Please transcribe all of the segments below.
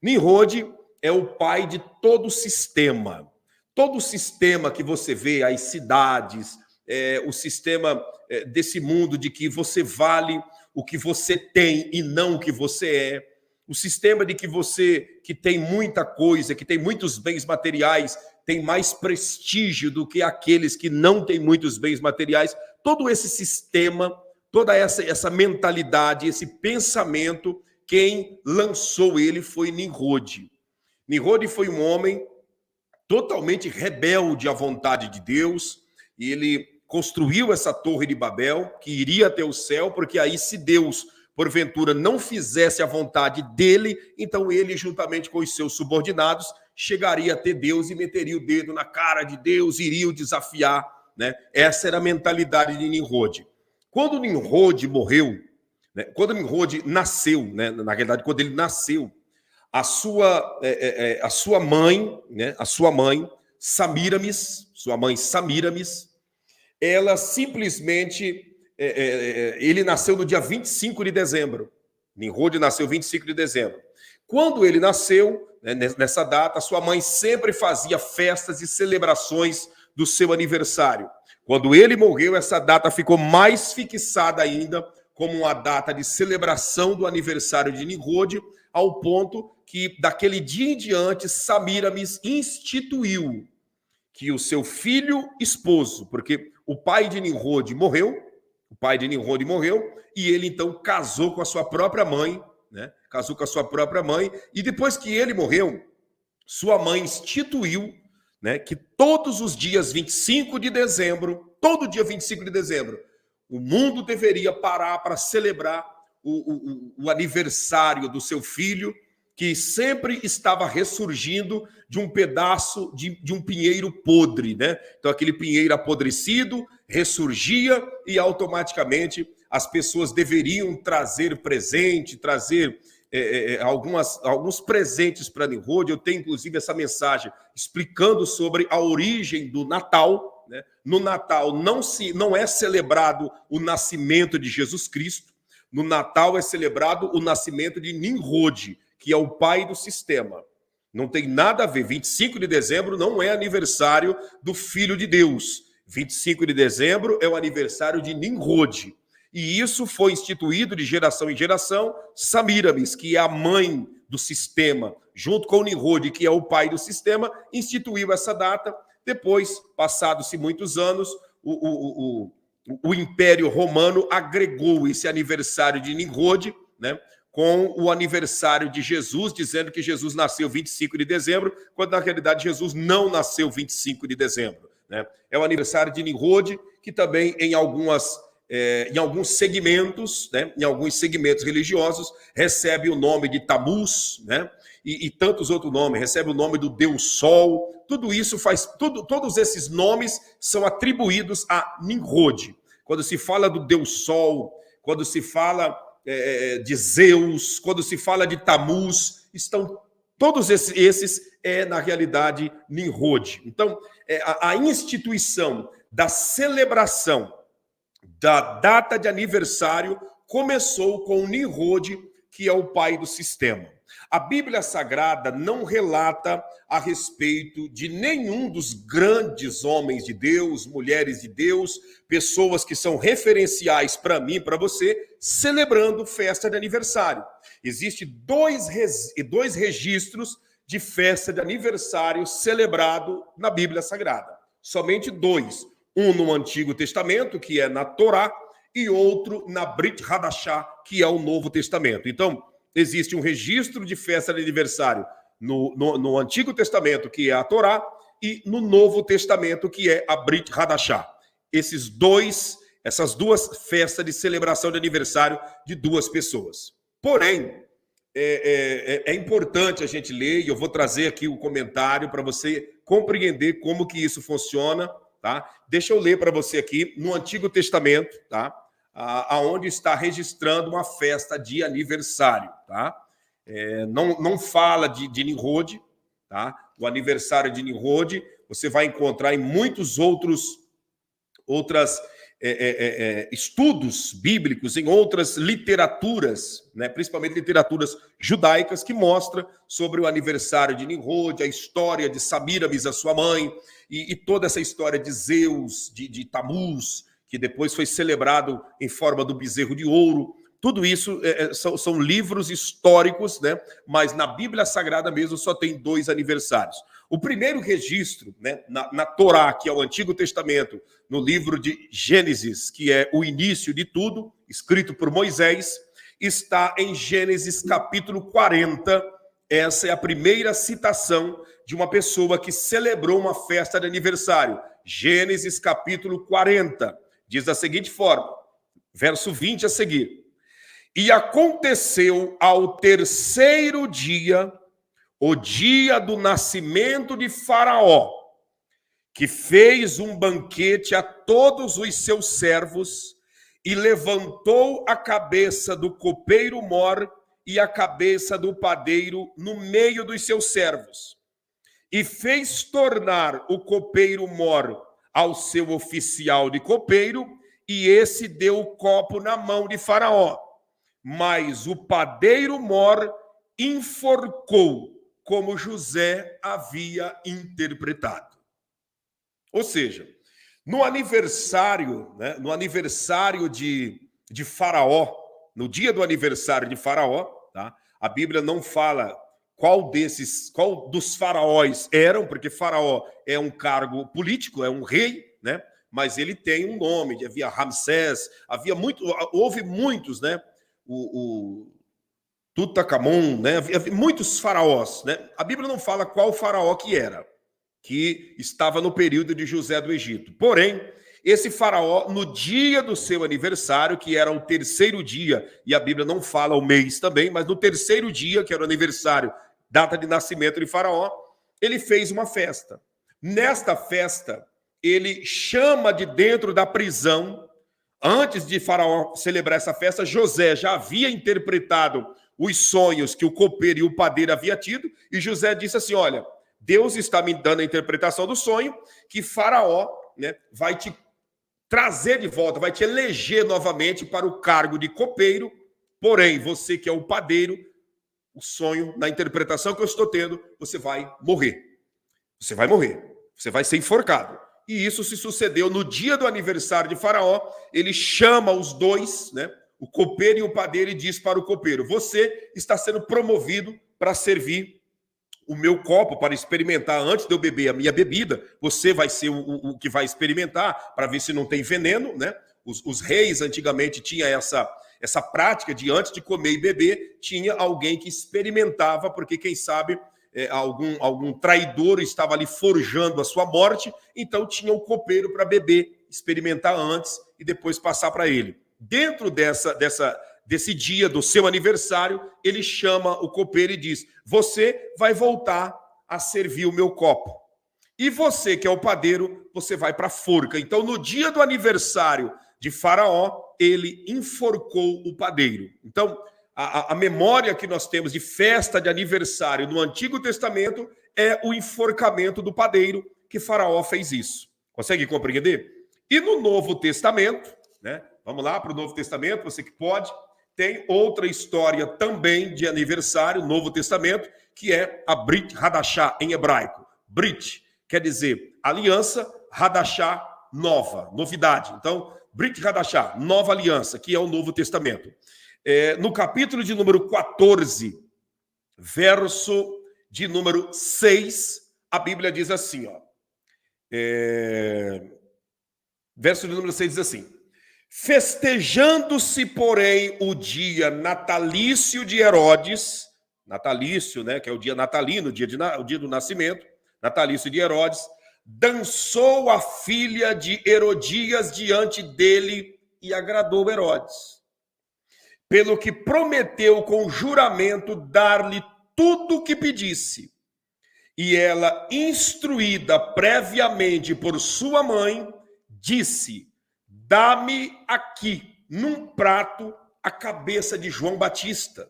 Nimrod é o pai de todo o sistema. Todo o sistema que você vê, as cidades, o sistema desse mundo de que você vale o que você tem e não o que você é. O sistema de que você, que tem muita coisa, que tem muitos bens materiais, tem mais prestígio do que aqueles que não têm muitos bens materiais. Todo esse sistema, toda essa mentalidade, esse pensamento, quem lançou ele foi Nimrod. Nimrod foi um homem totalmente rebelde à vontade de Deus, e ele construiu essa torre de Babel, que iria até o céu, porque aí se Deus, porventura, não fizesse a vontade dele, então ele, juntamente com os seus subordinados, chegaria até Deus e meteria o dedo na cara de Deus, iria o desafiar, né? Essa era a mentalidade de Nimrod. Quando Nimrod morreu, né? Quando Nimrod nasceu, né? Na realidade, quando ele nasceu, a sua mãe, né? A sua mãe, Samiramis, ela simplesmente... ele nasceu no dia 25 de dezembro. Nimrod nasceu 25 de dezembro. Quando ele nasceu, né, nessa data, sua mãe sempre fazia festas e celebrações do seu aniversário. Quando ele morreu, essa data ficou mais fixada ainda como uma data de celebração do aniversário de Nimrod, ao ponto que, daquele dia em diante, Samiramis instituiu que o seu filho esposo, porque o pai de Nimrod morreu, e ele então casou com a sua própria mãe, né? Casou com a sua própria mãe, e depois que ele morreu, sua mãe instituiu, né, que todos os dias 25 de dezembro, todo dia 25 de dezembro, o mundo deveria parar para celebrar o aniversário do seu filho, que sempre estava ressurgindo de um pedaço de um pinheiro podre, né? Então, aquele pinheiro apodrecido ressurgia e automaticamente as pessoas deveriam trazer presente, trazer alguns presentes para Nimrod. Eu tenho, inclusive, essa mensagem explicando sobre a origem do Natal, né? No Natal não é celebrado o nascimento de Jesus Cristo. No Natal é celebrado o nascimento de Nimrod, que é o pai do sistema. Não tem nada a ver. 25 de dezembro não é aniversário do Filho de Deus. 25 de dezembro é o aniversário de Nimrod. E isso foi instituído de geração em geração. Samiramis, que é a mãe do sistema, junto com Nimrod, que é o pai do sistema, instituiu essa data. Depois, passados-se muitos anos, o Império Romano agregou esse aniversário de Nimrod, né, com o aniversário de Jesus, dizendo que Jesus nasceu 25 de dezembro, quando na realidade Jesus não nasceu 25 de dezembro, né? É o aniversário de Nimrod, que também em alguns segmentos, né, em alguns segmentos religiosos, recebe o nome de Tamuz, né, e tantos outros nomes, recebe o nome do Deus Sol. Tudo isso todos esses nomes são atribuídos a Nimrod. Quando se fala do Deus Sol, quando se fala de Zeus, quando se fala de Tamuz, estão todos esses na realidade, Nimrod. Então, a instituição da celebração da data de aniversário começou com Nimrod, que é o pai do sistema. A Bíblia Sagrada não relata a respeito de nenhum dos grandes homens de Deus, mulheres de Deus, pessoas que são referenciais para mim e para você, celebrando festa de aniversário. Existem dois registros de festa de aniversário celebrado na Bíblia Sagrada. Somente dois. Um no Antigo Testamento, que é na Torá, e outro na Brit Hadashah, que é o Novo Testamento. Então, existe um registro de festa de aniversário no Antigo Testamento, que é a Torá, e no Novo Testamento, que é a Brit Hadashah. Essas duas festas de celebração de aniversário de duas pessoas. Porém, é importante a gente ler, e eu vou trazer aqui o comentário para você compreender como que isso funciona, tá? Deixa eu ler para você aqui no Antigo Testamento, tá? Aonde está registrando uma festa de aniversário, tá? Não fala de Nimrod, tá? O aniversário de Nimrod você vai encontrar em muitos outras estudos bíblicos em outras literaturas, né, principalmente literaturas judaicas, que mostra sobre o aniversário de Nimrod, a história de Samiramis, a sua mãe, e toda essa história de Zeus, de Tamuz, que depois foi celebrado em forma do bezerro de ouro. Tudo isso são livros históricos, né? Mas na Bíblia Sagrada mesmo só tem 2 aniversários. O primeiro registro, né, na Torá, que é o Antigo Testamento, no livro de Gênesis, que é o início de tudo, escrito por Moisés, está em Gênesis capítulo 40. Essa é a primeira citação de uma pessoa que celebrou uma festa de aniversário. Gênesis capítulo 40. Diz da seguinte forma, verso 20 a seguir. E aconteceu ao 3º dia, o dia do nascimento de Faraó, que fez um banquete a todos os seus servos e levantou a cabeça do copeiro-mor e a cabeça do padeiro no meio dos seus servos. E fez tornar o copeiro-mor ao seu oficial de copeiro, e esse deu o copo na mão de Faraó. Mas o padeiro-mor enforcou, como José havia interpretado. Ou seja, no aniversário, né, de Faraó, no dia do aniversário de Faraó, tá, a Bíblia não fala qual dos faraós eram, porque Faraó é um cargo político, é um rei, né? Mas ele tem um nome, havia Ramsés, houve muitos, né? O Tutankhamon, né? Havia muitos faraós, né? A Bíblia não fala qual faraó que era, que estava no período de José do Egito. Porém, esse faraó, no dia do seu aniversário, que era o 3º dia, e a Bíblia não fala o mês também, mas no 3º dia, que era o aniversário, data de nascimento de Faraó, ele fez uma festa. Nesta festa, ele chama de dentro da prisão. Antes de Faraó celebrar essa festa, José já havia interpretado os sonhos que o copeiro e o padeiro haviam tido, e José disse assim, olha, Deus está me dando a interpretação do sonho, que Faraó, né, vai te trazer de volta, vai te eleger novamente para o cargo de copeiro, porém, você que é o padeiro, o sonho, na interpretação que eu estou tendo, você vai morrer. Você vai morrer. Você vai ser enforcado. E isso se sucedeu no dia do aniversário de Faraó. Ele chama os dois, né, o copeiro e o padeiro, e diz para o copeiro, você está sendo promovido para servir o meu copo, para experimentar antes de eu beber a minha bebida. Você vai ser o que vai experimentar para ver se não tem veneno, né? Os reis antigamente tinham essa prática de antes de comer e beber, tinha alguém que experimentava, porque quem sabe algum traidor estava ali forjando a sua morte, então tinha um copeiro para beber, experimentar antes e depois passar para ele. Dentro desse dia do seu aniversário, ele chama o copeiro e diz, você vai voltar a servir o meu copo. E você, que é o padeiro, você vai para a forca. Então, no dia do aniversário de Faraó, ele enforcou o padeiro. Então, a memória que nós temos de festa de aniversário no Antigo Testamento é o enforcamento do padeiro, que Faraó fez isso. Consegue compreender? E no Novo Testamento, né? Vamos lá para o Novo Testamento, você que pode, tem outra história também de aniversário, no Novo Testamento, que é a Brit Hadashah em hebraico. Brit quer dizer aliança, Hadashah, nova, novidade. Então, Brit Hadashah, nova aliança, que é o Novo Testamento. No capítulo de número 14, verso de número 6, a Bíblia diz assim, ó. Verso de número 6 diz assim, festejando-se, porém, o dia natalício de Herodes, natalício, né, que é o dia natalino, o dia do nascimento, natalício de Herodes, dançou a filha de Herodias diante dele e agradou Herodes, pelo que prometeu com juramento dar-lhe tudo o que pedisse. E ela, instruída previamente por sua mãe, disse, dá-me aqui, num prato, a cabeça de João Batista.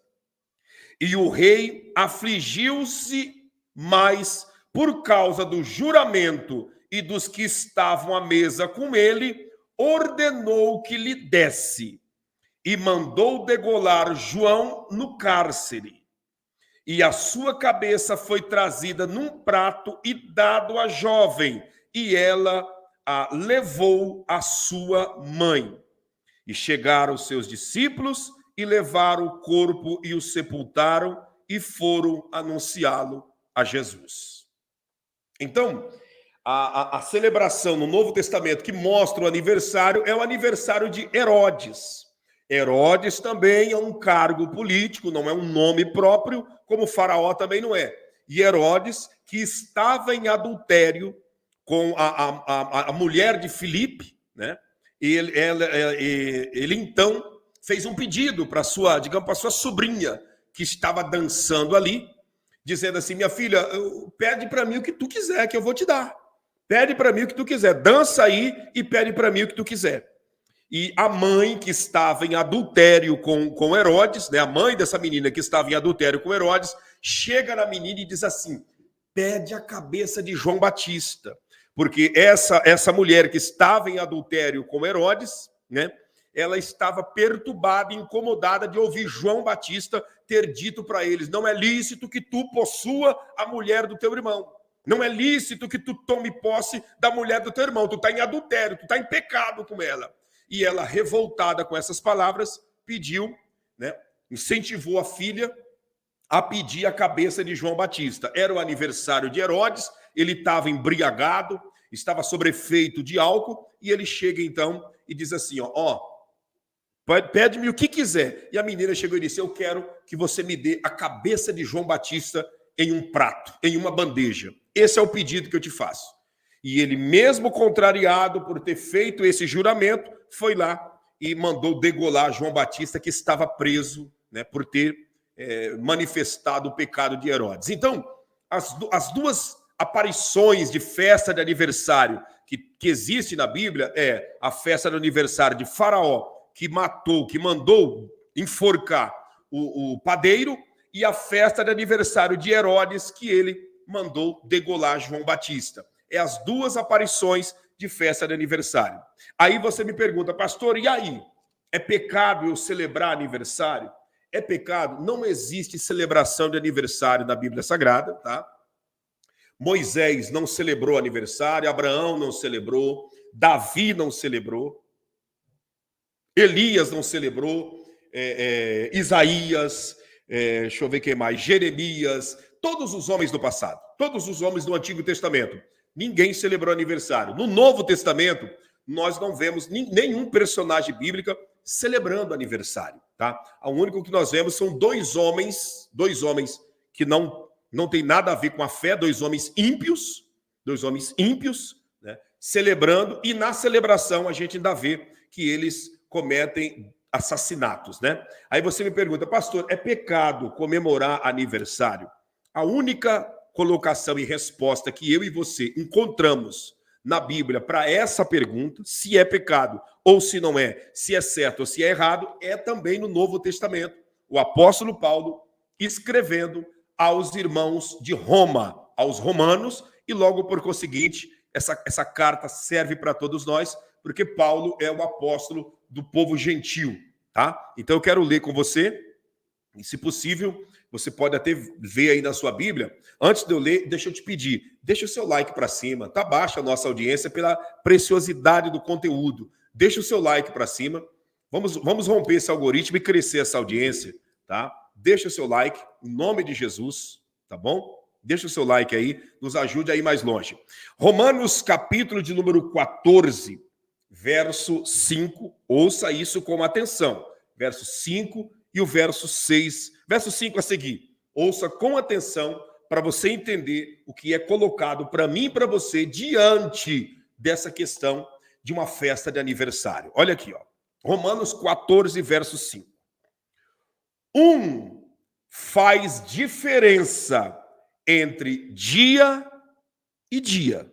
E o rei afligiu-se mais por causa do juramento e dos que estavam à mesa com ele, ordenou que lhe desse e mandou degolar João no cárcere. E a sua cabeça foi trazida num prato e dado à jovem, e ela a levou à sua mãe. E chegaram os seus discípulos e levaram o corpo e o sepultaram e foram anunciá-lo a Jesus. Então, a celebração no Novo Testamento que mostra o aniversário é o aniversário de Herodes. Herodes também é um cargo político, não é um nome próprio, como Faraó também não é. E Herodes, que estava em adultério com a mulher de Filipe, né? Ele então fez um pedido para sua, digamos, para sua sobrinha que estava dançando ali, dizendo assim: minha filha, pede para mim o que tu quiser, que eu vou te dar. Pede para mim o que tu quiser, dança aí e pede para mim o que tu quiser. E a mãe que estava em adultério com Herodes, né, a mãe dessa menina que estava em adultério com Herodes, chega na menina e diz assim: pede a cabeça de João Batista. Porque essa mulher que estava em adultério com Herodes, né, ela estava perturbada, incomodada de ouvir João Batista ter dito para eles: não é lícito que tu possua a mulher do teu irmão. Não é lícito que tu tome posse da mulher do teu irmão. Tu está em adultério, tu está em pecado com ela. E ela, revoltada com essas palavras, pediu, né, incentivou a filha a pedir a cabeça de João Batista. Era o aniversário de Herodes, ele estava embriagado, estava sob efeito de álcool, e ele chega então e diz assim: ó, pede-me o que quiser. E a menina chegou e disse: eu quero que você me dê a cabeça de João Batista em um prato, em uma bandeja. Esse é o pedido que eu te faço. E ele, mesmo contrariado por ter feito esse juramento, foi lá e mandou degolar João Batista, que estava preso, né, por ter manifestado o pecado de Herodes. Então, as duas aparições de festa de aniversário que existe na Bíblia é a festa de aniversário de Faraó, que mandou enforcar o padeiro, e a festa de aniversário de Herodes, que ele mandou degolar João Batista. É as duas aparições de festa de aniversário. Aí você me pergunta: pastor, e aí? É pecado eu celebrar aniversário? É pecado? Não existe celebração de aniversário na Bíblia Sagrada, tá? Moisés não celebrou aniversário, Abraão não celebrou, Davi não celebrou, Elias não celebrou, Isaías, deixa eu ver quem mais, Jeremias, todos os homens do passado, todos os homens do Antigo Testamento, ninguém celebrou aniversário. No Novo Testamento, nós não vemos nenhum personagem bíblico celebrando aniversário, tá? O único que nós vemos são dois homens que não tem nada a ver com a fé, dois homens ímpios, né, celebrando, e na celebração a gente ainda vê que eles cometem assassinatos, né? Aí você me pergunta: pastor, é pecado comemorar aniversário? A única colocação e resposta que eu e você encontramos na Bíblia para essa pergunta, se é pecado ou se não é, se é certo ou se é errado, é também no Novo Testamento. O apóstolo Paulo escrevendo aos irmãos de Roma, aos romanos, e logo por conseguinte, essa carta serve para todos nós, porque Paulo é o apóstolo do povo gentil, tá? Então eu quero ler com você, e se possível, você pode até ver aí na sua Bíblia. Antes de eu ler, deixa eu te pedir, deixa o seu like para cima, tá baixa a nossa audiência pela preciosidade do conteúdo. Deixa o seu like para cima, vamos romper esse algoritmo e crescer essa audiência, tá? Deixa o seu like, em nome de Jesus, tá bom? Deixa o seu like aí, nos ajude a ir mais longe. Romanos, capítulo de número 14, verso 5, ouça isso com atenção. Verso 5 e o verso 6, verso 5 a seguir. Ouça com atenção para você entender o que é colocado para mim e para você diante dessa questão de uma festa de aniversário. Olha aqui, ó. Romanos 14, verso 5. Um faz diferença entre dia e dia,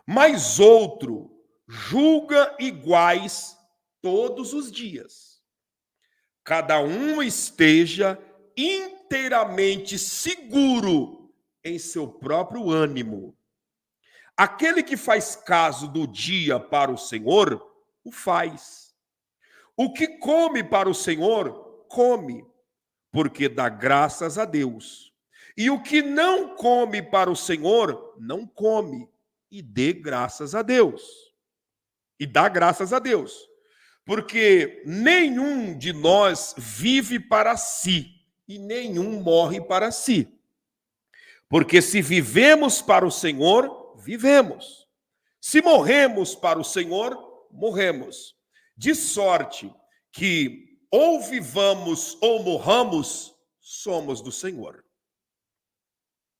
mas outro julga iguais todos os dias. Cada um esteja inteiramente seguro em seu próprio ânimo. Aquele que faz caso do dia para o Senhor o faz. O que come para o Senhor, come, porque dá graças a Deus. E o que não come para o Senhor, não come, e dê graças a Deus. E dá graças a Deus. Porque nenhum de nós vive para si, e nenhum morre para si. Porque se vivemos para o Senhor, vivemos. Se morremos para o Senhor, morremos. De sorte que ou vivamos ou morramos, somos do Senhor.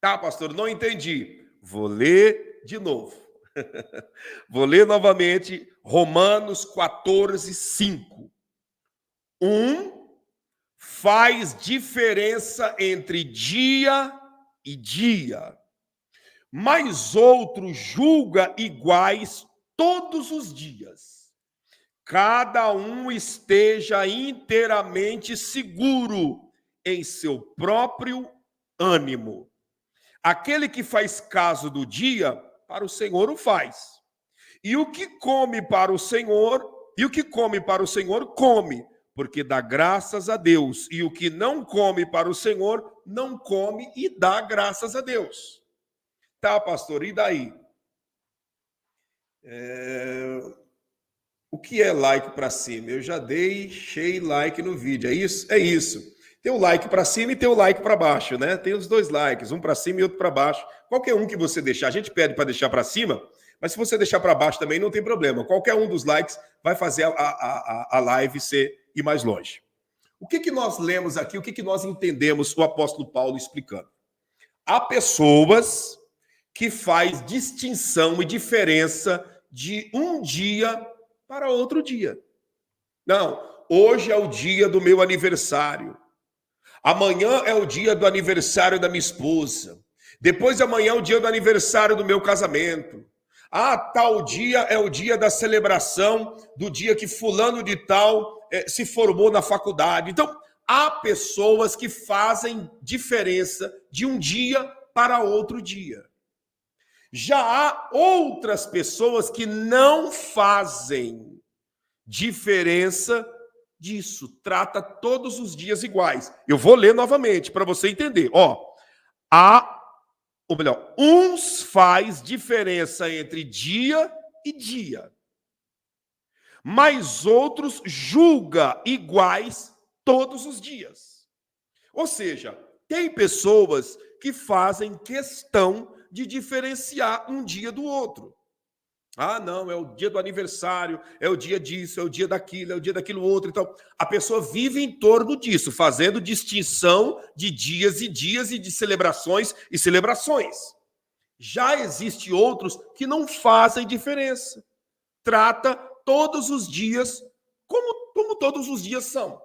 Tá, pastor? Não entendi. Vou ler de novo. Vou ler novamente Romanos 14, 5. Faz diferença entre dia e dia, mas outro julga iguais todos os dias. Cada um esteja inteiramente seguro em seu próprio ânimo. Aquele que faz caso do dia, para o Senhor o faz. E o que come para o Senhor, come, porque dá graças a Deus. E o que não come para o Senhor, não come e dá graças a Deus. Tá, pastor, e daí? O que é like para cima? Eu já deixei like no vídeo, é isso? É isso. Tem o like para cima e tem o like para baixo, né? Tem os dois likes, um para cima e outro para baixo. Qualquer um que você deixar, a gente pede para deixar para cima, mas se você deixar para baixo também não tem problema. Qualquer um dos likes vai fazer a live ir mais longe. O que nós lemos aqui, o que nós entendemos o apóstolo Paulo explicando? Há pessoas que faz distinção e diferença de um dia para outro dia. Não, hoje é o dia do meu aniversário. Amanhã é o dia do aniversário da minha esposa. Depois de amanhã é o dia do aniversário do meu casamento. Ah, tal dia é o dia da celebração do dia que fulano de tal se formou na faculdade. Então, há pessoas que fazem diferença de um dia para outro dia. Já há outras pessoas que não fazem diferença disso. Trata todos os dias iguais. Eu vou ler novamente para você entender. Uns faz diferença entre dia e dia, mas outros julga iguais todos os dias. Ou seja, tem pessoas que fazem questão de diferenciar um dia do outro. Ah, não, é o dia do aniversário, é o dia disso, é o dia daquilo outro. Então, a pessoa vive em torno disso, fazendo distinção de dias e dias e de celebrações e celebrações. Já existem outros que não fazem diferença. Trata todos os dias como todos os dias são.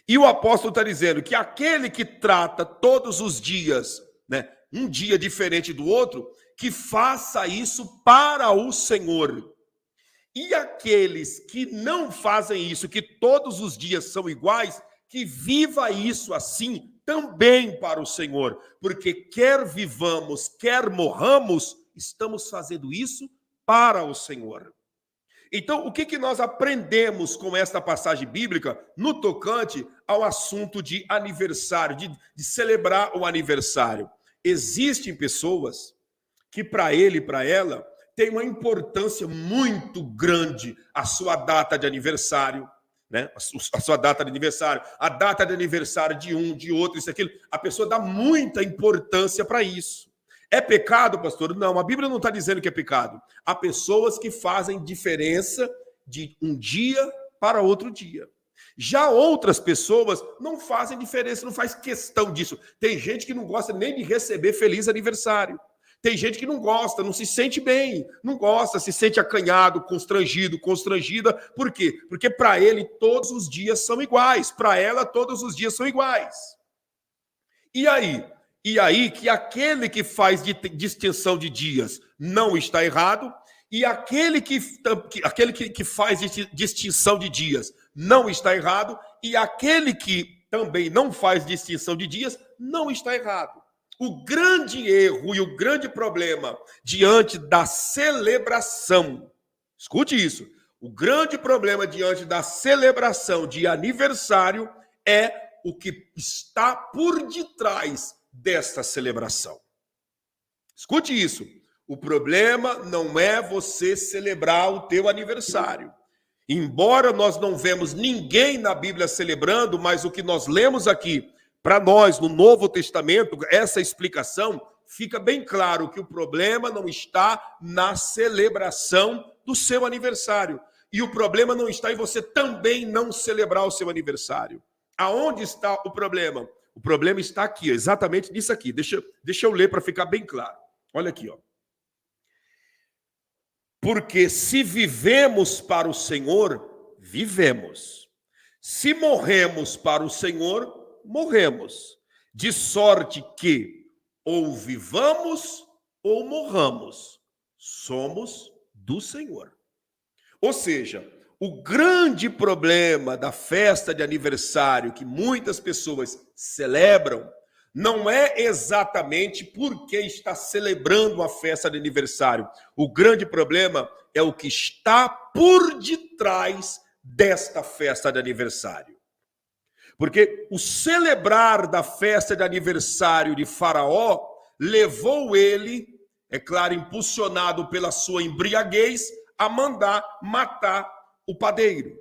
E o apóstolo está dizendo que aquele que trata todos os dias, né, um dia diferente do outro, que faça isso para o Senhor. E aqueles que não fazem isso, que todos os dias são iguais, que viva isso assim também para o Senhor. Porque quer vivamos, quer morramos, estamos fazendo isso para o Senhor. Então, o que nós aprendemos com esta passagem bíblica no tocante ao assunto de aniversário, de celebrar o aniversário? Existem pessoas que para ele e para ela tem uma importância muito grande a sua data de aniversário, né? A sua data de aniversário, a data de aniversário de um, de outro, isso, aquilo. A pessoa dá muita importância para isso. É pecado, pastor? Não, a Bíblia não está dizendo que é pecado. Há pessoas que fazem diferença de um dia para outro dia. Já outras pessoas não fazem diferença, não faz questão disso. Tem gente que não gosta nem de receber feliz aniversário. Tem gente que não gosta, não se sente bem, não gosta, se sente acanhado, constrangido, constrangida. Por quê? Porque para ele todos os dias são iguais, para ela todos os dias são iguais. E aí que aquele que faz distinção de dias não está errado, e aquele que faz distinção de dias não está errado, e aquele que também não faz distinção de dias não está errado. O grande erro e o grande problema diante da celebração, escute isso, O grande problema diante da celebração de aniversário é o que está por detrás desta celebração. Escute isso. O problema não é você celebrar o teu aniversário. Embora nós não vemos ninguém na Bíblia celebrando, mas o que nós lemos aqui, para nós, no Novo Testamento, essa explicação, fica bem claro que o problema não está na celebração do seu aniversário. E o problema não está em você também não celebrar o seu aniversário. Aonde está o problema? O problema está aqui, exatamente nisso aqui. Deixa eu ler para ficar bem claro. Olha aqui, ó. Porque se vivemos para o Senhor, vivemos. Se morremos para o Senhor, morremos. De sorte que ou vivamos ou morramos, somos do Senhor. Ou seja, o grande problema da festa de aniversário que muitas pessoas celebram não é exatamente porque está celebrando a festa de aniversário. O grande problema é o que está por detrás desta festa de aniversário. Porque o celebrar da festa de aniversário de Faraó levou ele, é claro, impulsionado pela sua embriaguez, a mandar matar o padeiro.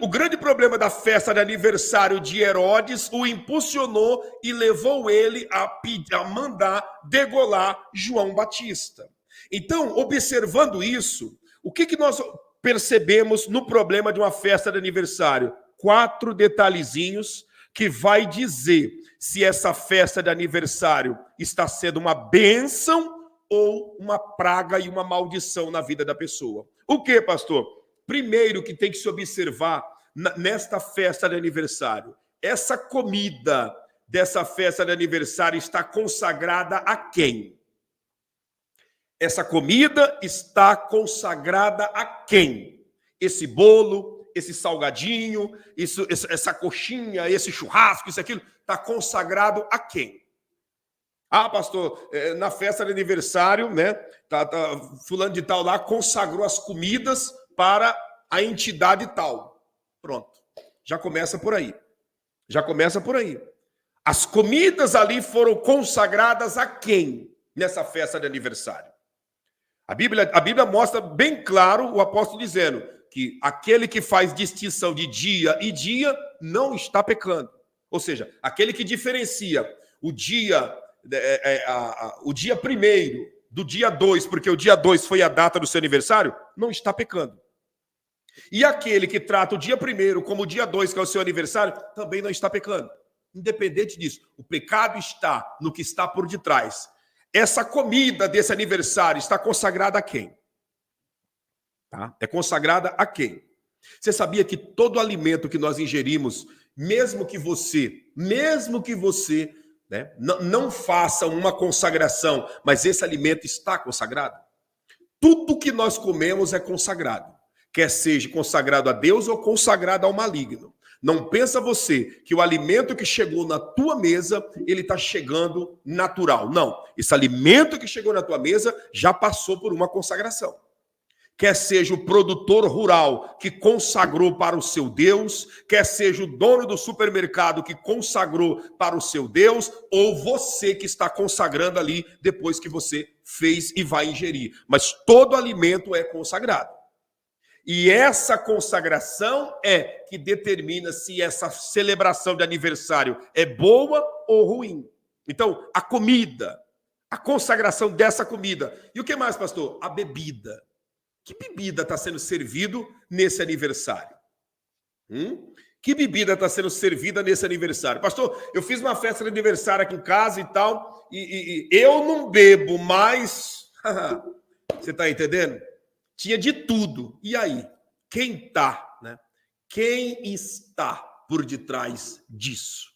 O grande problema da festa de aniversário de Herodes o impulsionou e levou ele a mandar degolar João Batista. Então, observando isso, o que nós percebemos no problema de uma festa de aniversário? 4 detalhezinhos que vai dizer se essa festa de aniversário está sendo uma bênção ou uma praga e uma maldição na vida da pessoa. O que, pastor? Primeiro que tem que se observar nesta festa de aniversário, essa comida dessa festa de aniversário está consagrada a quem? Essa comida está consagrada a quem? Esse bolo, esse salgadinho, essa coxinha, esse churrasco, isso, aquilo, está consagrado a quem? Ah, pastor, na festa de aniversário, né? Fulano de tal lá consagrou as comidas para a entidade tal. Pronto. Já começa por aí. Já começa por aí. As comidas ali foram consagradas a quem nessa festa de aniversário? A Bíblia mostra bem claro o apóstolo dizendo que aquele que faz distinção de dia e dia não está pecando. Ou seja, aquele que diferencia o dia 1º do dia 2, porque o dia 2 foi a data do seu aniversário, não está pecando. E aquele que trata o dia 1º como o dia 2, que é o seu aniversário, também não está pecando. Independente disso, o pecado está no que está por detrás. Essa comida desse aniversário está consagrada a quem? Tá? É consagrada a quem? Você sabia que todo alimento que nós ingerimos, mesmo que você, né, não faça uma consagração, mas esse alimento está consagrado? Tudo que nós comemos é consagrado. Quer seja consagrado a Deus ou consagrado ao maligno. Não pensa você que o alimento que chegou na tua mesa, ele está chegando natural. Não, esse alimento que chegou na tua mesa já passou por uma consagração. Quer seja o produtor rural que consagrou para o seu Deus, quer seja o dono do supermercado que consagrou para o seu Deus, ou você que está consagrando ali depois que você fez e vai ingerir. Mas todo alimento é consagrado. E essa consagração é que determina se essa celebração de aniversário é boa ou ruim. Então, a comida, a consagração dessa comida. E o que mais, pastor? A bebida. Que bebida está sendo servido nesse aniversário? Que bebida está sendo servida nesse aniversário? Pastor, eu fiz uma festa de aniversário aqui em casa e tal, e eu não bebo mais. Você está entendendo? Tinha de tudo. E aí? Quem está, né? Quem está por detrás disso?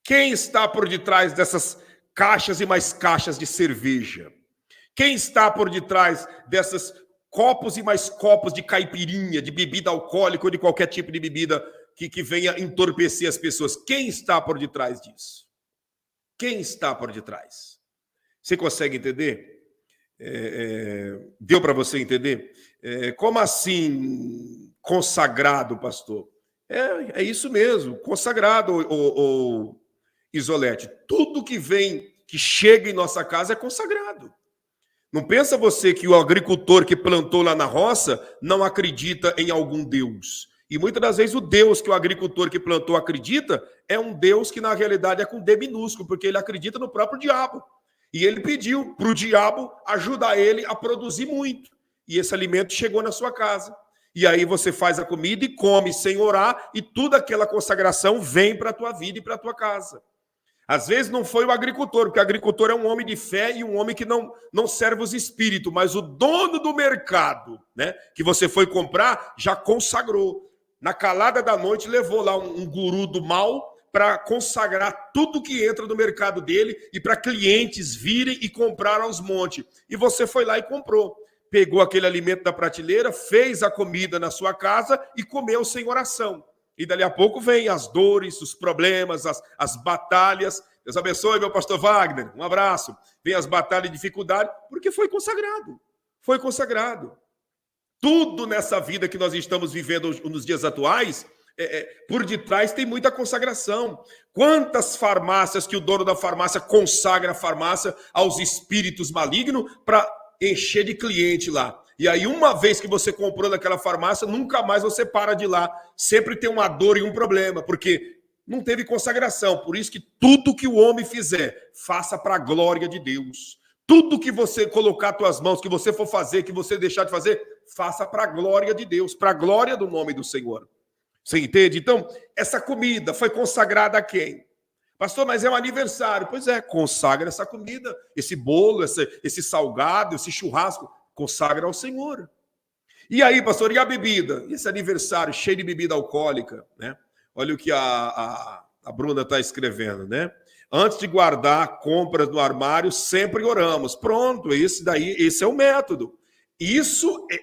Quem está por detrás dessas caixas e mais caixas de cerveja? Quem está por detrás dessas copos e mais copos de caipirinha, de bebida alcoólica ou de qualquer tipo de bebida que venha entorpecer as pessoas? Quem está por detrás disso? Quem está por detrás? Você consegue entender? Deu para você entender? Como assim consagrado, pastor? É isso mesmo, consagrado, o Isolete. Tudo que vem, que chega em nossa casa é consagrado. Não pensa você que o agricultor que plantou lá na roça não acredita em algum Deus. E muitas das vezes o Deus que o agricultor que plantou acredita é um Deus que na realidade é com D minúsculo, porque ele acredita no próprio diabo. E ele pediu para o diabo ajudar ele a produzir muito. E esse alimento chegou na sua casa. E aí você faz a comida e come sem orar, e toda aquela consagração vem para a tua vida e para a tua casa. Às vezes não foi o agricultor, porque o agricultor é um homem de fé e um homem que não serve os espíritos, mas o dono do mercado, né, que você foi comprar, já consagrou. Na calada da noite levou lá um guru do mal para consagrar tudo que entra no mercado dele e para clientes virem e comprar aos montes. E você foi lá e comprou. Pegou aquele alimento da prateleira, fez a comida na sua casa e comeu sem oração. E dali a pouco vem as dores, os problemas, as batalhas. Deus abençoe, meu pastor Wagner. Um abraço. Vem as batalhas e dificuldades, porque foi consagrado. Foi consagrado. Tudo nessa vida que nós estamos vivendo nos dias atuais, por detrás tem muita consagração. Quantas farmácias que o dono da farmácia consagra a farmácia aos espíritos malignos para encher de cliente lá. E aí, uma vez que você comprou naquela farmácia, nunca mais você para de ir lá. Sempre tem uma dor e um problema, porque não teve consagração. Por isso que tudo que o homem fizer, faça para a glória de Deus. Tudo que você colocar as tuas mãos, que você for fazer, que você deixar de fazer, faça para a glória de Deus, para a glória do nome do Senhor. Você entende? Então, essa comida foi consagrada a quem? Pastor, mas é um aniversário. Pois é, consagra essa comida, esse bolo, esse salgado, esse churrasco. Consagra ao Senhor. E aí, pastor, e a bebida? Esse aniversário cheio de bebida alcoólica, né? Olha o que a Bruna está escrevendo, né? Antes de guardar compras no armário, sempre oramos. Pronto, esse é o método.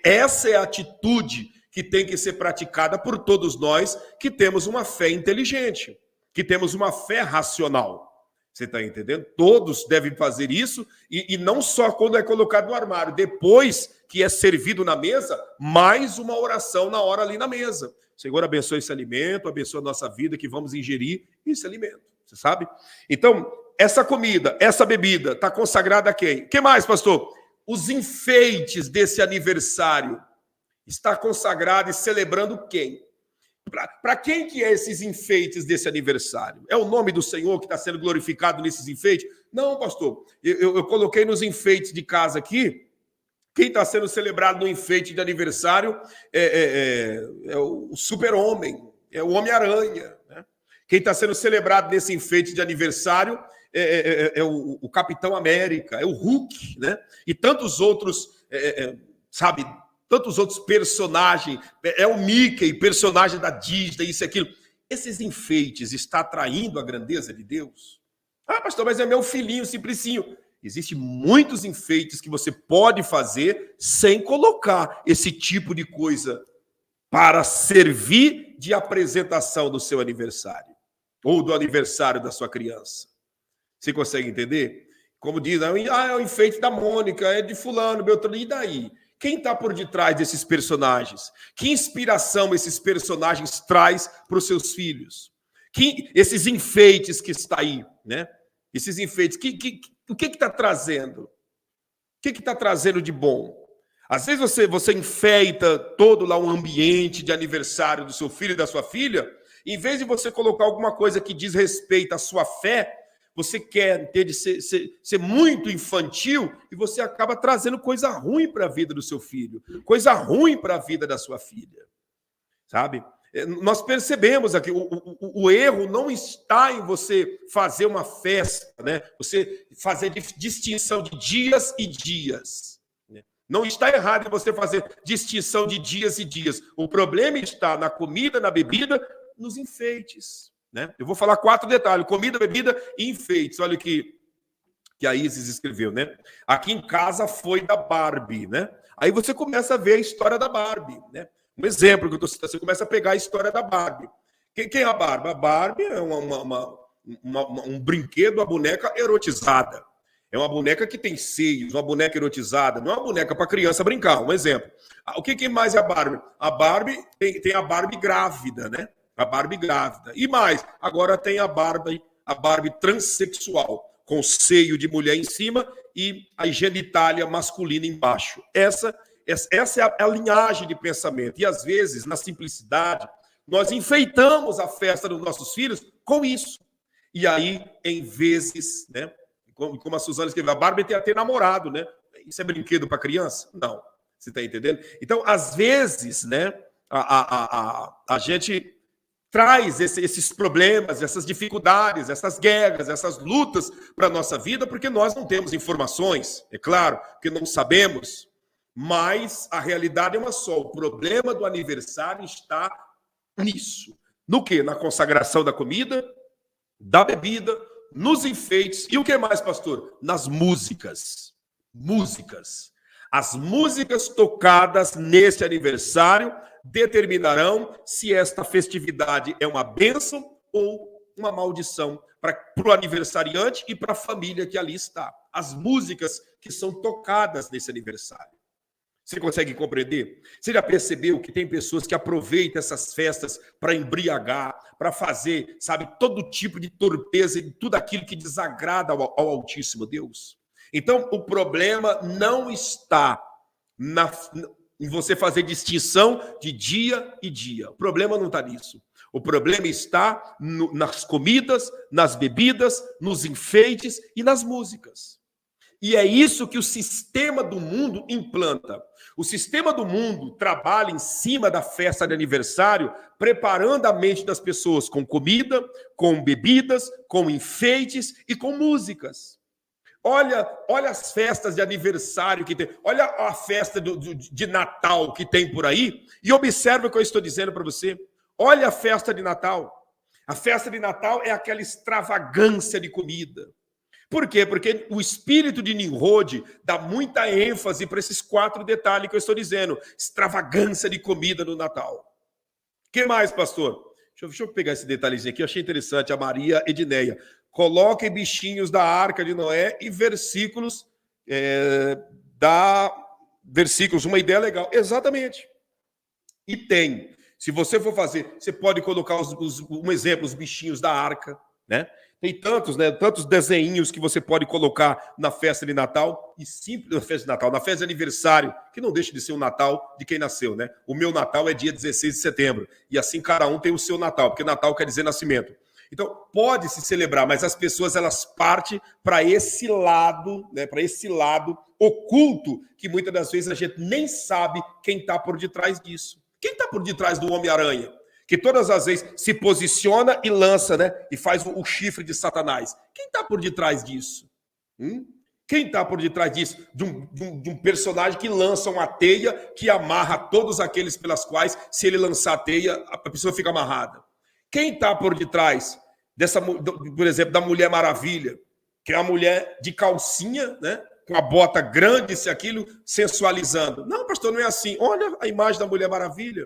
Essa é a atitude que tem que ser praticada por todos nós que temos uma fé inteligente, que temos uma fé racional. Você está entendendo? Todos devem fazer isso, e não só quando é colocado no armário. Depois que é servido na mesa, mais uma oração na hora ali na mesa. Senhor, abençoe esse alimento, abençoe a nossa vida, que vamos ingerir esse alimento. Você sabe? Então, essa comida, essa bebida, está consagrada a quem? O que mais, pastor? Os enfeites desse aniversário. Está consagrado e celebrando quem? Para quem que é esses enfeites desse aniversário? É o nome do Senhor que está sendo glorificado nesses enfeites? Não, pastor. Eu coloquei nos enfeites de casa aqui. Quem está sendo celebrado no enfeite de aniversário é o super-homem, é o Homem-Aranha. Né? Quem está sendo celebrado nesse enfeite de aniversário é o Capitão América, é o Hulk, né? E tantos outros, sabe... Tantos outros personagens, é o Mickey, personagem da Disney, isso e aquilo. Esses enfeites estão atraindo a grandeza de Deus? Ah, pastor, mas é meu filhinho, simplicinho. Existem muitos enfeites que você pode fazer sem colocar esse tipo de coisa para servir de apresentação do seu aniversário ou do aniversário da sua criança. Você consegue entender? Como diz, é o enfeite da Mônica, é de fulano, Beltrano, e daí? Quem está por detrás desses personagens? Que inspiração esses personagens traz para os seus filhos? Esses enfeites que está aí, né? Esses enfeites, o que está trazendo? O que está trazendo de bom? Às vezes você enfeita todo lá um ambiente de aniversário do seu filho e da sua filha, em vez de você colocar alguma coisa que diz respeito à sua fé, você quer ser muito infantil e você acaba trazendo coisa ruim para a vida do seu filho, coisa ruim para a vida da sua filha, sabe? Nós percebemos aqui, o erro não está em você fazer uma festa, né? Você fazer distinção de dias e dias. Né? Não está errado em você fazer distinção de dias e dias. O problema está na comida, na bebida, nos enfeites. Né? Eu vou falar 4 detalhes: comida, bebida e enfeites. Olha o que a Isis escreveu, né? Aqui em casa foi da Barbie, né? Aí você começa a ver a história da Barbie, né? Um exemplo que eu estou citando, você começa a pegar a história da Barbie. Quem é a Barbie? A Barbie é um brinquedo, uma boneca erotizada. É uma boneca que tem seios, uma boneca erotizada, não é uma boneca para criança brincar. Um exemplo. O que mais é a Barbie? A Barbie tem a Barbie grávida, né? A Barbie grávida. E mais, agora tem a Barbie transexual, com seio de mulher em cima e a genitália masculina embaixo. Essa é a linhagem de pensamento. E às vezes, na simplicidade, nós enfeitamos a festa dos nossos filhos com isso. E aí, em vezes, né? Como a Suzana escreveu, a Barbie tem até namorado, né? Isso é brinquedo para criança? Não. Você está entendendo? Então, às vezes, né? A gente traz esses problemas, essas dificuldades, essas guerras, essas lutas para a nossa vida, porque nós não temos informações, é claro, que não sabemos, mas a realidade é uma só. O problema do aniversário está nisso. No quê? Na consagração da comida, da bebida, nos enfeites e o que mais, pastor? Nas músicas. Músicas. As músicas tocadas neste aniversário determinarão se esta festividade é uma bênção ou uma maldição para o aniversariante e para a família que ali está. As músicas que são tocadas nesse aniversário. Você consegue compreender? Você já percebeu que tem pessoas que aproveitam essas festas para embriagar, para fazer, sabe, todo tipo de torpeza e tudo aquilo que desagrada ao Altíssimo Deus? Então, o problema não está em você fazer distinção de dia e dia. O problema não está nisso. O problema está nas comidas, nas bebidas, nos enfeites e nas músicas. E é isso que o sistema do mundo implanta. O sistema do mundo trabalha em cima da festa de aniversário, preparando a mente das pessoas com comida, com bebidas, com enfeites e com músicas. Olha as festas de aniversário que tem. Olha a festa de Natal que tem por aí. E observa o que eu estou dizendo para você. Olha a festa de Natal. A festa de Natal é aquela extravagância de comida. Por quê? Porque o espírito de Nimrod dá muita ênfase para esses 4 detalhes que eu estou dizendo. Extravagância de comida no Natal. O que mais, pastor? Deixa eu pegar esse detalhezinho aqui. Eu achei interessante. A Maria Edneia. Coloquem bichinhos da Arca de Noé e versículos versículos. Uma ideia legal. Exatamente. E tem. Se você for fazer, você pode colocar um exemplo, os bichinhos da Arca, né? Tem tantos, né? Tantos desenhinhos que você pode colocar na festa de Natal e simples na festa de Natal, na festa de aniversário, que não deixa de ser o Natal de quem nasceu, né? O meu Natal é dia 16 de setembro e assim cada um tem o seu Natal, porque Natal quer dizer nascimento. Então pode se celebrar, mas as pessoas elas partem para esse lado, né? Para esse lado oculto que muitas das vezes a gente nem sabe quem está por detrás disso. Quem está por detrás do Homem-Aranha? Que todas as vezes se posiciona e lança, né? E faz o chifre de Satanás. Quem está por detrás disso? Quem está por detrás disso? De um personagem que lança uma teia que amarra todos aqueles pelas quais, se ele lançar a teia, a pessoa fica amarrada. Quem está por detrás por exemplo, da Mulher Maravilha? Que é uma mulher de calcinha, né? Com a bota grande, se aquilo, sensualizando. Não, pastor, não é assim. Olha a imagem da Mulher Maravilha.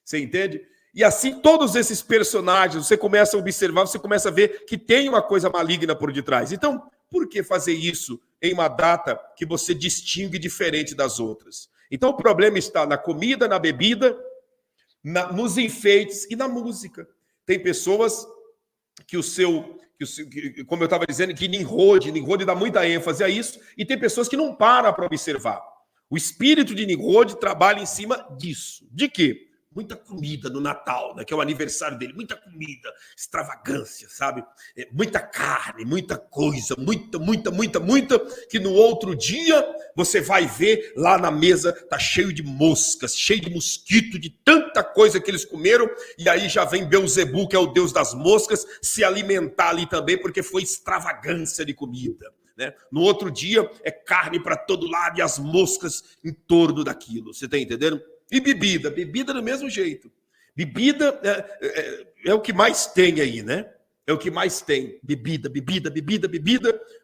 Você entende? E assim, todos esses personagens, você começa a observar, você começa a ver que tem uma coisa maligna por detrás. Então, por que fazer isso em uma data que você distingue diferente das outras? Então, o problema está na comida, na bebida, nos enfeites e na música. Tem pessoas que como eu estava dizendo, que Nimrod dá muita ênfase a isso, e tem pessoas que não param para observar. O espírito de Nimrod trabalha em cima disso. De quê? Muita comida no Natal, né, que é o aniversário dele, muita comida, extravagância, sabe? Muita carne, muita coisa, muita, que no outro dia você vai ver lá na mesa, tá cheio de moscas, cheio de mosquito, de tanta coisa que eles comeram, e aí já vem Beelzebu, que é o deus das moscas, se alimentar ali também, porque foi extravagância de comida. Né? No outro dia é carne para todo lado e as moscas em torno daquilo, você está entendendo? E bebida do mesmo jeito. Bebida é o que mais tem aí, né? É o que mais tem. Bebida.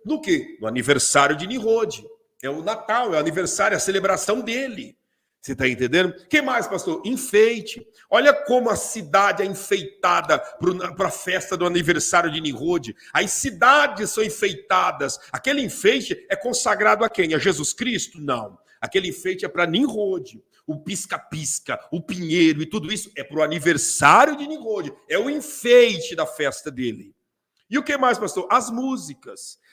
No quê? No aniversário de Nimrod. É o Natal, é o aniversário, é a celebração dele. Você está entendendo? O que mais, pastor? Enfeite. Olha como a cidade é enfeitada para a festa do aniversário de Nimrod. As cidades são enfeitadas. Aquele enfeite é consagrado a quem? A Jesus Cristo? Não. Aquele enfeite é para Nimrod. O pisca-pisca, o pinheiro e tudo isso é para o aniversário de Nimrod. É o enfeite da festa dele. E o que mais, pastor? As músicas.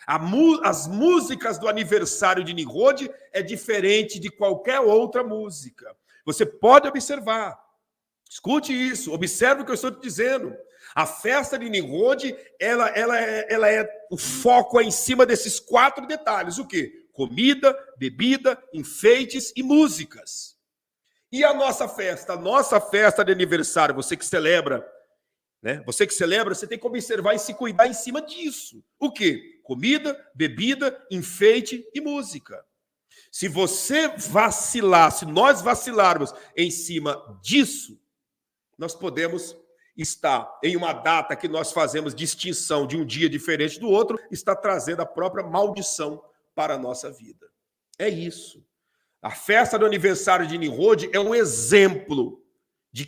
As músicas do aniversário de Nimrod é diferente de qualquer outra música. Você pode observar. Escute isso. Observe o que eu estou te dizendo. A festa de Nimrod, o foco é em cima desses 4 detalhes. O quê? Comida, bebida, enfeites e músicas. E a nossa festa? A nossa festa de aniversário, você que celebra, né? Você que celebra, você tem que observar e se cuidar em cima disso. O quê? Comida, bebida, enfeite e música. Se você vacilar, se nós vacilarmos em cima disso, nós podemos estar em uma data que nós fazemos distinção de um dia diferente do outro, está trazendo a própria maldição para a nossa vida. É isso. A festa do aniversário de Nimrod é um exemplo de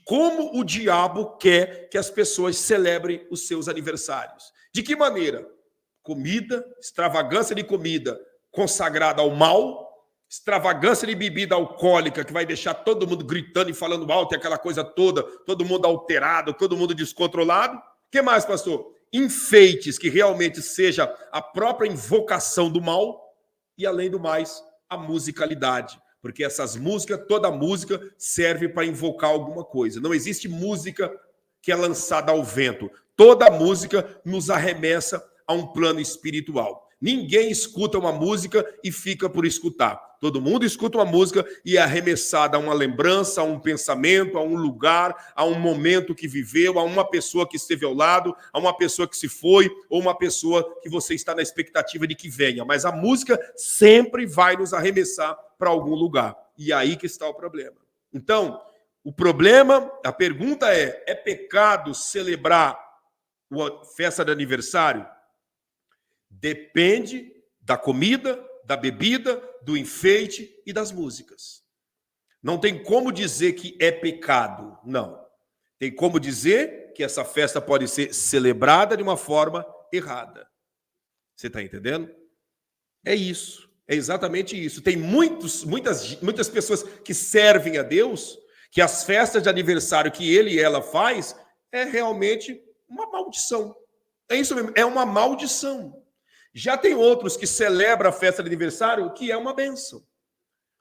como o diabo quer que as pessoas celebrem os seus aniversários. De que maneira? Comida, extravagância de comida consagrada ao mal, extravagância de bebida alcoólica que vai deixar todo mundo gritando e falando alto e aquela coisa toda, todo mundo alterado, todo mundo descontrolado. O que mais, pastor? Enfeites que realmente seja a própria invocação do mal e, além do mais, a musicalidade. Porque essas músicas, toda música serve para invocar alguma coisa. Não existe música que é lançada ao vento. Toda música nos arremessa a um plano espiritual. Ninguém escuta uma música e fica por escutar. Todo mundo escuta uma música e é arremessada a uma lembrança, a um pensamento, a um lugar, a um momento que viveu, a uma pessoa que esteve ao lado, a uma pessoa que se foi, ou uma pessoa que você está na expectativa de que venha. Mas a música sempre vai nos arremessar para algum lugar. E aí que está o problema. Então, o problema, a pergunta é pecado celebrar a festa de aniversário? Depende da comida, da bebida, do enfeite e das músicas. Não tem como dizer que é pecado, não. Tem como dizer que essa festa pode ser celebrada de uma forma errada. Você está entendendo? É isso, é exatamente isso. Tem muitas pessoas que servem a Deus, que as festas de aniversário que ele e ela faz é realmente uma maldição. É isso mesmo, é uma maldição. Já tem outros que celebram a festa de aniversário, que é uma bênção.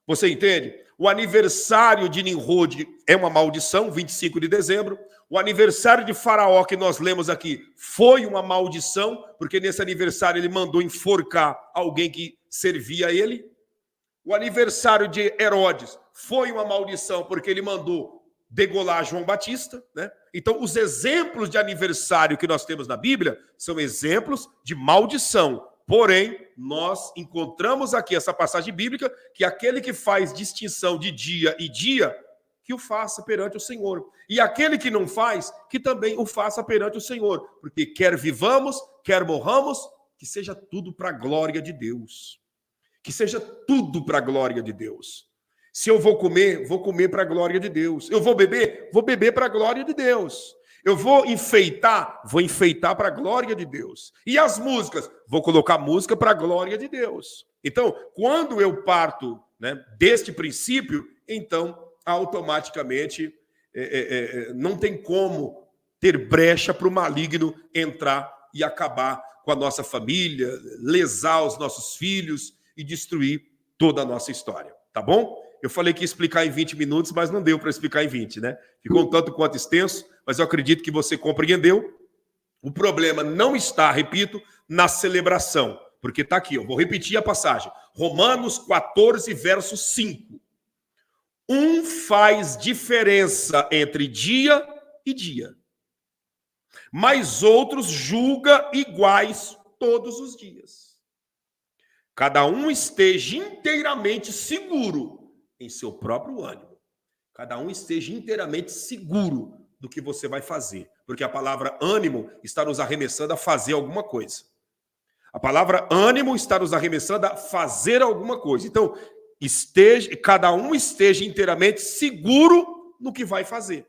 Você entende? O aniversário de Nimrod é uma maldição, 25 de dezembro. O aniversário de Faraó, que nós lemos aqui, foi uma maldição, porque nesse aniversário ele mandou enforcar alguém que servia a ele. O aniversário de Herodes foi uma maldição, porque ele mandou degolar João Batista, né? Então, os exemplos de aniversário que nós temos na Bíblia são exemplos de maldição. Porém, nós encontramos aqui essa passagem bíblica que aquele que faz distinção de dia e dia, que o faça perante o Senhor. E aquele que não faz, que também o faça perante o Senhor. Porque quer vivamos, quer morramos, que seja tudo para a glória de Deus. Que seja tudo para a glória de Deus. Se eu vou comer para a glória de Deus. Eu vou beber para a glória de Deus. Eu vou enfeitar para a glória de Deus. E as músicas? Vou colocar música para a glória de Deus. Então, quando eu parto, né, deste princípio, então, automaticamente, não tem como ter brecha para o maligno entrar e acabar com a nossa família, lesar os nossos filhos e destruir toda a nossa história. Tá bom? Eu falei que ia explicar em 20 minutos, mas não deu para explicar em 20, né? Ficou um tanto quanto extenso, mas eu acredito que você compreendeu. O problema não está, repito, na celebração, porque está aqui, eu vou repetir a passagem. Romanos 14, verso 5. Um faz diferença entre dia e dia, mas outros julga iguais todos os dias. Cada um esteja inteiramente seguro em seu próprio ânimo. Cada um esteja inteiramente seguro do que você vai fazer. Porque a palavra ânimo está nos arremessando a fazer alguma coisa. A palavra ânimo está nos arremessando a fazer alguma coisa. Então, cada um esteja inteiramente seguro no que vai fazer.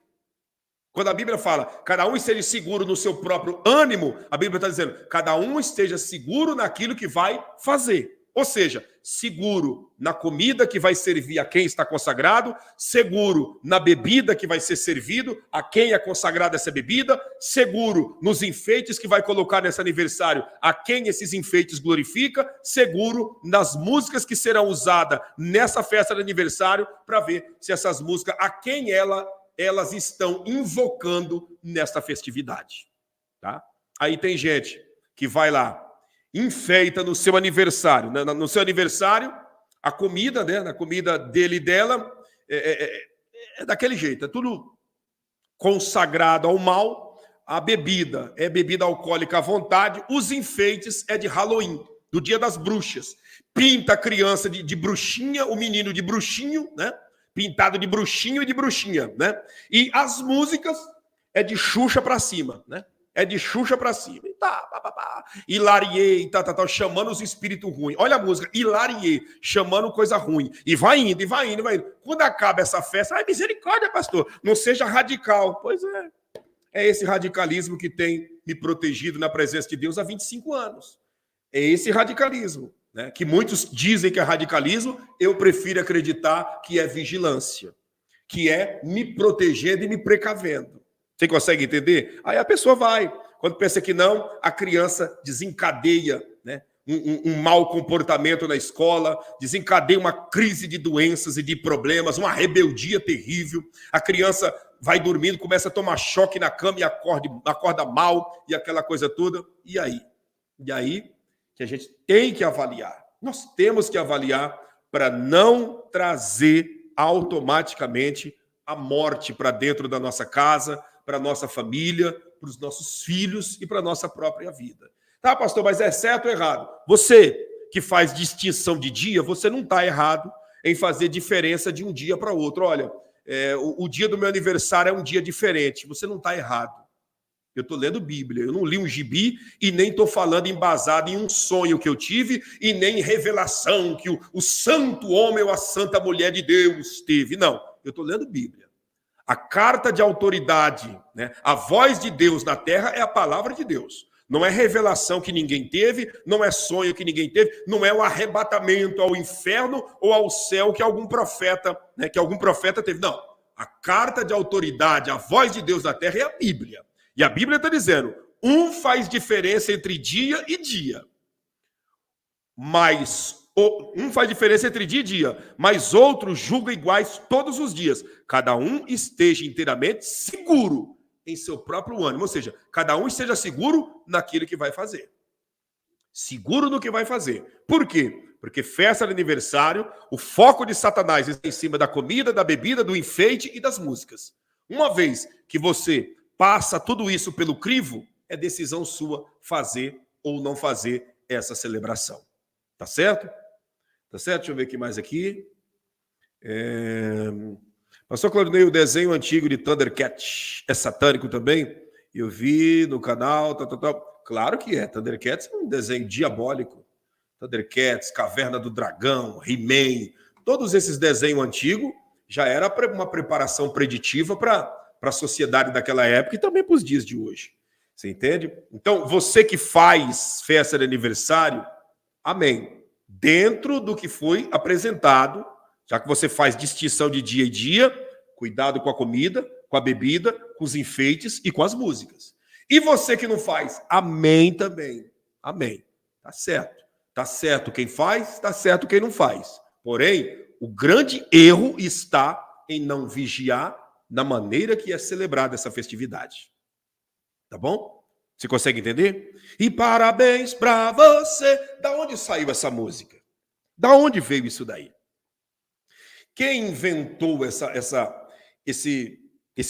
Quando a Bíblia fala, cada um esteja seguro no seu próprio ânimo, a Bíblia está dizendo, cada um esteja seguro naquilo que vai fazer. Ou seja, seguro na comida que vai servir a quem está consagrado, seguro na bebida que vai ser servido a quem é consagrada essa bebida, seguro nos enfeites que vai colocar nesse aniversário a quem esses enfeites glorifica, seguro nas músicas que serão usadas nessa festa de aniversário para ver se essas músicas, a quem elas estão invocando nesta festividade. Tá? Aí tem gente que vai lá, enfeita no seu aniversário. No seu aniversário, a comida, né, na comida dele e dela, é daquele jeito, é tudo consagrado ao mal. A bebida é bebida alcoólica à vontade, os enfeites é de Halloween, do Dia das Bruxas. Pinta a criança de bruxinha, o menino de bruxinho, né? Pintado de bruxinho e de bruxinha, né? E as músicas é de Xuxa para cima, né? É de Xuxa para cima. E hilariê, chamando os espíritos ruins. Olha a música, hilariê, chamando coisa ruim. E vai indo, e vai indo, e vai indo. Quando acaba essa festa, ai, misericórdia, pastor, não seja radical. Pois é. É esse radicalismo que tem me protegido na presença de Deus há 25 anos. É esse radicalismo, né, que muitos dizem que é radicalismo, eu prefiro acreditar que é vigilância, que é me protegendo e me precavendo. Você consegue entender? Aí a pessoa vai. Quando pensa que não, a criança desencadeia, né, um mau comportamento na escola, desencadeia uma crise de doenças e de problemas, uma rebeldia terrível. A criança vai dormindo, começa a tomar choque na cama e acorda mal e aquela coisa toda. E aí? E aí que a gente tem que avaliar. Nós temos que avaliar para não trazer automaticamente a morte para dentro da nossa casa, para a nossa família, para os nossos filhos e para a nossa própria vida. Tá, pastor, mas é certo ou errado? Você que faz distinção de dia, você não está errado em fazer diferença de um dia para outro. Olha, o dia do meu aniversário é um dia diferente. Você não está errado. Eu estou lendo Bíblia, eu não li um gibi e nem estou falando embasado em um sonho que eu tive e nem em revelação que o santo homem ou a santa mulher de Deus teve. Não, eu estou lendo Bíblia. A carta de autoridade, né? A voz de Deus na terra é a palavra de Deus. Não é revelação que ninguém teve, não é sonho que ninguém teve, não é o arrebatamento ao inferno ou ao céu que algum profeta, né, teve. Não, a carta de autoridade, a voz de Deus na terra é a Bíblia. E a Bíblia está dizendo, um faz diferença entre dia e dia. Um faz diferença entre dia e dia, mas outro julga iguais todos os dias. Cada um esteja inteiramente seguro em seu próprio ânimo. Ou seja, cada um esteja seguro naquilo que vai fazer. Seguro no que vai fazer. Por quê? Porque festa de aniversário, o foco de Satanás está em cima da comida, da bebida, do enfeite e das músicas. Uma vez que você passa tudo isso pelo crivo, é decisão sua fazer ou não fazer essa celebração. Tá certo? Tá certo? Deixa eu ver aqui mais aqui. Pastor Claudinei, o desenho antigo de Thundercats é satânico também? Eu vi no canal, Claro que é. Thundercats é um desenho diabólico. Thundercats, Caverna do Dragão, He-Man, todos esses desenhos antigos já era uma preparação preditiva para a sociedade daquela época e também para os dias de hoje. Você entende? Então, você que faz festa de aniversário, amém. Dentro do que foi apresentado, já que você faz distinção de dia e dia, cuidado com a comida, com a bebida, com os enfeites e com as músicas. E você que não faz, amém também. Amém. Tá certo. Tá certo quem faz, tá certo quem não faz. Porém, o grande erro está em não vigiar na maneira que é celebrada essa festividade. Tá bom? Você consegue entender? E parabéns pra você. Da onde saiu essa música? Da onde veio isso daí? Quem inventou esse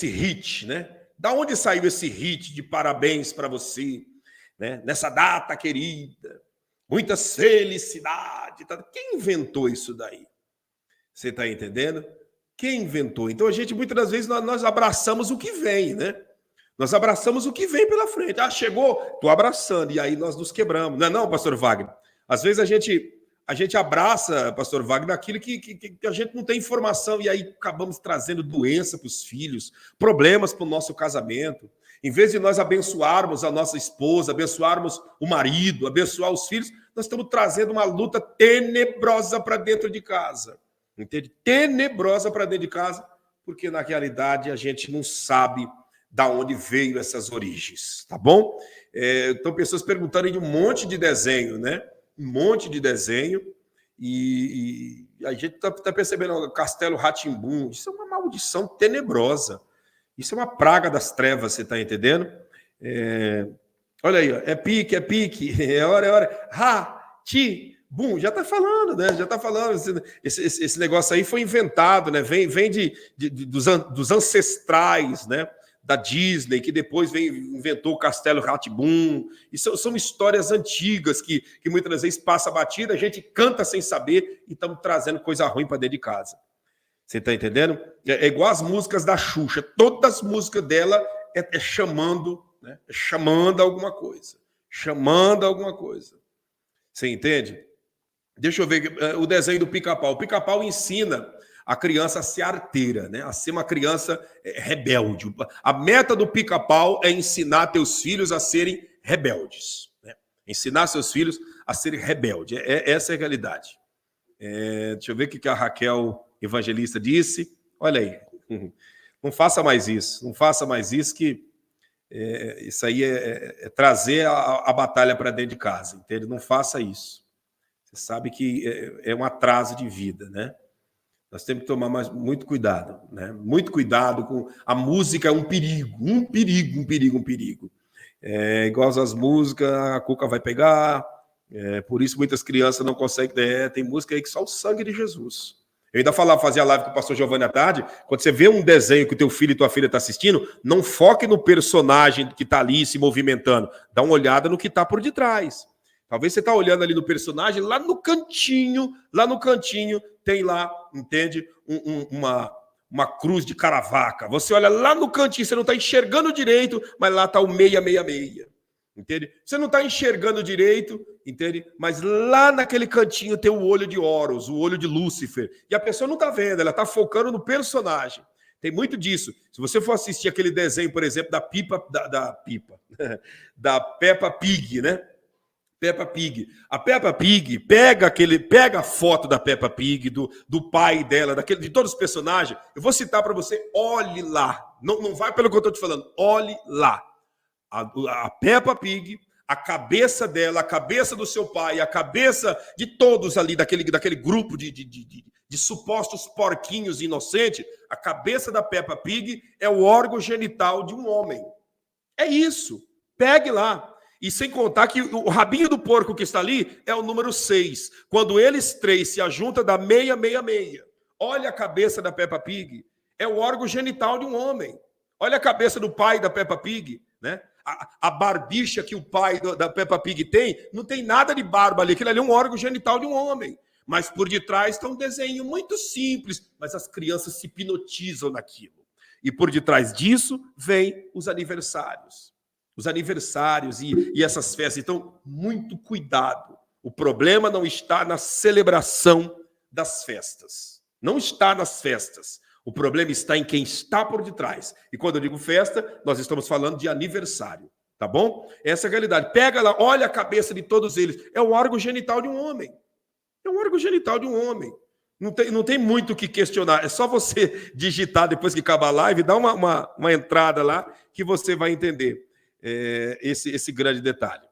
hit, né? Da onde saiu esse hit de parabéns pra você, né? Nessa data querida, muitas felicidades. Quem inventou isso daí? Você está entendendo? Quem inventou? Então, a gente, muitas das vezes, nós abraçamos o que vem, né? Nós abraçamos o que vem pela frente. Ah, chegou, estou abraçando. E aí nós nos quebramos. Não é não, pastor Wagner? Às vezes a gente a gente abraça, pastor Wagner, aquilo que a gente não tem informação, e aí acabamos trazendo doença para os filhos, problemas para o nosso casamento. Em vez de nós abençoarmos a nossa esposa, abençoarmos o marido, abençoar os filhos, nós estamos trazendo uma luta tenebrosa para dentro de casa. Entende? Tenebrosa para dentro de casa, porque na realidade a gente não sabe da onde veio essas origens, tá bom? Então, pessoas perguntando de um monte de desenho, né? Um monte de desenho, e a gente está percebendo o Castelo Rá-Tim-Bum, isso é uma maldição tenebrosa, isso é uma praga das trevas, você está entendendo? Olha aí, ó, é pique, é hora, Rá-Tim-Bum, já está falando, né? Já está falando, esse negócio aí foi inventado, né? Vem dos ancestrais, né? Da Disney, que depois inventou o Castelo Rá-Tim-Bum. E são histórias antigas que muitas vezes passa batida, a gente canta sem saber e estamos trazendo coisa ruim para dentro de casa. Você está entendendo? É igual as músicas da Xuxa. Todas as músicas dela é chamando, né? É chamando alguma coisa. Chamando alguma coisa. Você entende? Deixa eu ver o desenho do Pica-Pau. O Pica-Pau ensina a criança a ser arteira, né? A ser uma criança rebelde. A meta do Pica-Pau é ensinar teus filhos a serem rebeldes, né? Ensinar seus filhos a serem rebeldes. Essa é a realidade. Deixa eu ver o que a Raquel Evangelista disse. Olha aí. Não faça mais isso. Não faça mais isso, que isso aí é trazer a batalha para dentro de casa. Entende? Não faça isso. Você sabe que é um atraso de vida, né? Nós temos que tomar muito cuidado, né? Muito cuidado com... A música é um perigo. Igual as músicas, a cuca vai pegar, por isso muitas crianças não conseguem... Tem música aí que só o sangue de Jesus. Eu ainda fazia live com o pastor Giovanni à tarde, quando você vê um desenho que o teu filho e tua filha estão assistindo, não foque no personagem que está ali se movimentando, dá uma olhada no que está por detrás. Talvez você está olhando ali no personagem, lá no cantinho, tem lá, entende? Uma cruz de caravaca. Você olha lá no cantinho, você não está enxergando direito, mas lá está o 666. Entende? Você não está enxergando direito, entende? Mas lá naquele cantinho tem o olho de Horus, o olho de Lúcifer. E a pessoa não está vendo, ela está focando no personagem. Tem muito disso. Se você for assistir aquele desenho, por exemplo, da Peppa Pig, né? Peppa Pig. A Peppa Pig pega a foto da Peppa Pig, do pai dela, de todos os personagens. Eu vou citar para você, olhe lá. Não vai pelo que eu estou te falando, olhe lá. A Peppa Pig, a cabeça dela, a cabeça do seu pai, a cabeça de todos ali, daquele grupo de supostos porquinhos inocentes, a cabeça da Peppa Pig é o órgão genital de um homem. É isso. Pegue lá. E sem contar que o rabinho do porco que está ali é o número 6. Quando eles três se ajuntam, dá 666. Olha a cabeça da Peppa Pig. É o órgão genital de um homem. Olha a cabeça do pai da Peppa Pig, né? A barbicha que o pai da Peppa Pig tem, não tem nada de barba ali. Aquilo ali é um órgão genital de um homem. Mas por detrás está um desenho muito simples, mas as crianças se hipnotizam naquilo. E por detrás disso vem os aniversários. Os aniversários e essas festas. Então, muito cuidado. O problema não está na celebração das festas. Não está nas festas. O problema está em quem está por detrás. E quando eu digo festa, nós estamos falando de aniversário. Tá bom? Essa é a realidade. Pega lá, olha a cabeça de todos eles. É o órgão genital de um homem. É o órgão genital de um homem. Não tem muito o que questionar. É só você digitar depois que acabar a live, dar uma entrada lá que você vai entender esse grande detalhe.